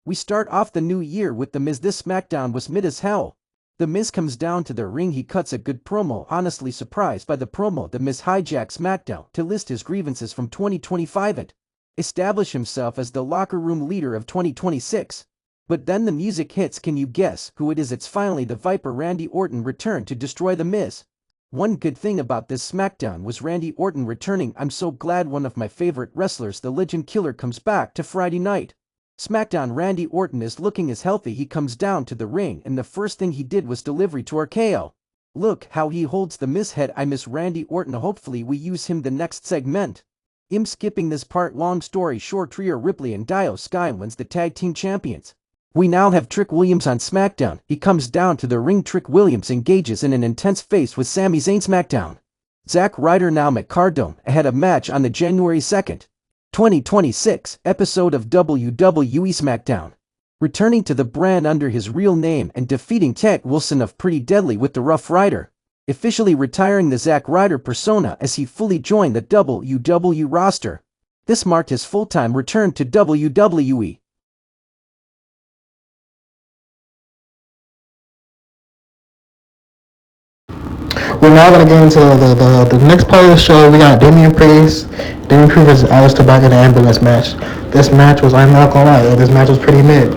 We start off the new year with The Miz. This SmackDown was mid as hell. The Miz comes down to the ring, he cuts a good promo, honestly surprised by the promo. The Miz hijacks SmackDown to list his grievances from 2025 and establish himself as the locker room leader of 2026. But then the music hits. Can you guess who it is? It's finally the Viper. Randy Orton returned to destroy The Miz. One good thing about this SmackDown was Randy Orton returning. I'm so glad one of my favorite wrestlers, the Legend Killer, comes back to Friday Night SmackDown. Randy Orton is looking as healthy. He comes down to the ring and the first thing he did was delivery to RKO. Look how he holds the Miz head. I miss Randy Orton. Hopefully we use him the next segment. I'm skipping this part. Long story short, Rhea Ripley and Io Sky wins the tag team champions. We now have Trick Williams on SmackDown. He comes down to the ring. Trick Williams engages in an intense face with Sami Zayn. SmackDown. Zack Ryder now McCardone had a match on the January 2nd, 2026 episode of WWE SmackDown, returning to the brand under his real name and defeating Ted Wilson of Pretty Deadly with the Rough Rider, officially retiring the Zack Ryder persona as he fully joined the WWE roster. This marked his full-time return to WWE. We're now going to get into the next part of the show. We got Damian Priest. Damian Priest versus Aleister Black in the ambulance match. This match was, I'm not going to lie, this match was pretty mid.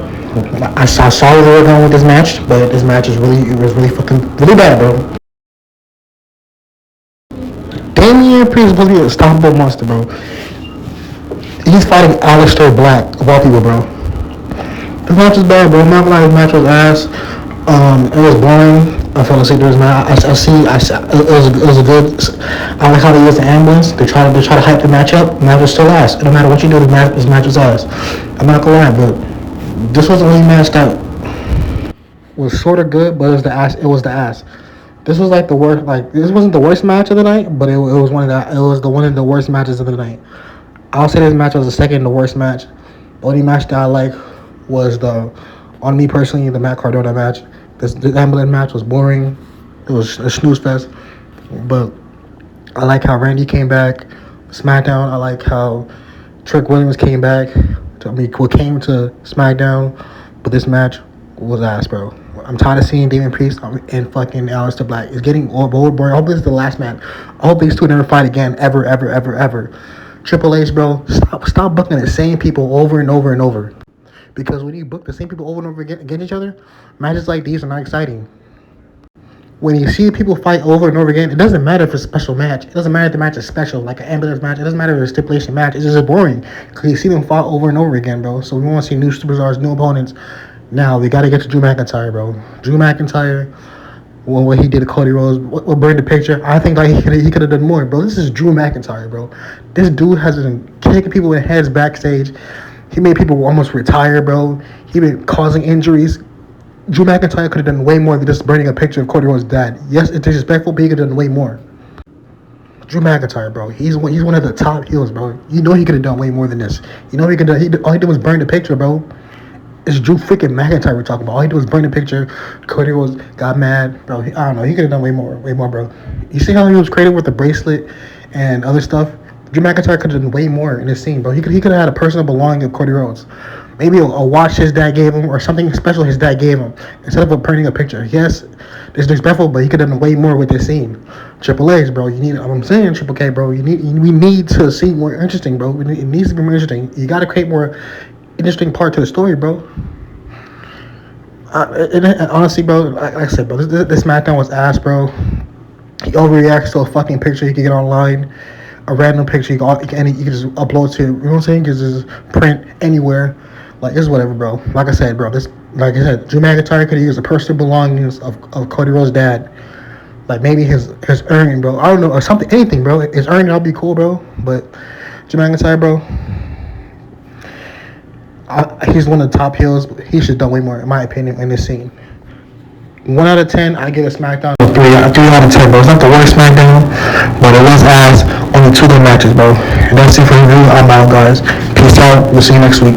I saw where they were going with this match, but this match is really fucking, really bad, bro. Damian Priest is supposed to be an unstoppable monster, bro. He's fighting Aleister Black, of all people, bro. This match is bad, bro. I'm not going to lie, this match was ass. It was boring. I fell asleep during this match. It was a good. I like how they used the ambulance. They try to hype the match up. The match was still ass. No matter what you do, this match was ass. I'm not gonna lie, but this was the only match that was sort of good, but it was the ass. It was the ass. This was like the worst. Like this wasn't the worst match of the night, but it was one of the worst matches of the night. I'll say this match was the second to worst match. The only match that I like was on me personally, the Matt Cardona match. The ambulance match was boring. It was a snooze fest. But I like how Randy came back. SmackDown, I like how Trick Williams came back. Came to SmackDown. But this match was ass, bro. I'm tired of seeing Damian Priest and fucking Aleister Black. It's getting boring. I hope this is the last match. I hope these two never fight again, ever. Triple H, bro, stop booking the same people over and over and over. Because when you book the same people over and over again against each other, matches like these are not exciting. When you see people fight over and over again, it doesn't matter if it's a special match. It doesn't matter if the match is special, like an ambulance match. It doesn't matter if it's a stipulation match. It's just boring. Because you see them fight over and over again, bro. So we want to see new superstars, new opponents. Now, we got to get to Drew McIntyre, bro. Drew McIntyre, what he did to Cody Rhodes, what burned the picture. I think like he could have done more, bro. This is Drew McIntyre, bro. This dude has been kicking people in the heads backstage. He made people almost retire, bro. He been causing injuries. Drew McIntyre could have done way more than just burning a picture of Cody Rhodes' dad. Yes, it's disrespectful, but he could have done way more. Drew McIntyre, bro. He's one of the top heels, bro. You know he could have done way more than this. You know all he did was burn the picture, bro. It's Drew freaking McIntyre we're talking about. All he did was burn the picture. Cody Rhodes got mad, bro. I don't know. He could have done way more, bro. You see how he was created with the bracelet and other stuff? Drew McIntyre could have done way more in this scene, bro. He could have had a personal belonging of Cody Rhodes. Maybe a watch his dad gave him or something special his dad gave him instead of burning a picture. Yes, it's disrespectful, but he could have done way more with this scene. Triple H, bro. I'm saying Triple K, bro. We need to see more interesting, bro. It needs to be more interesting. You got to create more interesting part to the story, bro. Honestly, bro, like I said, bro, this SmackDown was ass, bro. He overreacts to a fucking picture he can get online. A random picture you can just upload to, you know what I'm saying? You can just print anywhere. Like, it's whatever, bro. Like I said, bro, like I said, Drew McIntyre could use the personal belongings of Cody Rhodes' dad. Like, maybe his earning, bro. I don't know, or something, anything, bro. His earning, that'll be cool, bro. But Drew McIntyre, bro, he's one of the top heels. He should have done way more, in my opinion, in this scene. 1 out of 10, I give a SmackDown 3 out of 10, bro. It's not the worst SmackDown, but it was ass. Only 2 good matches, bro. And that's it for the review. I'm out, guys. Peace out. We'll see you next week.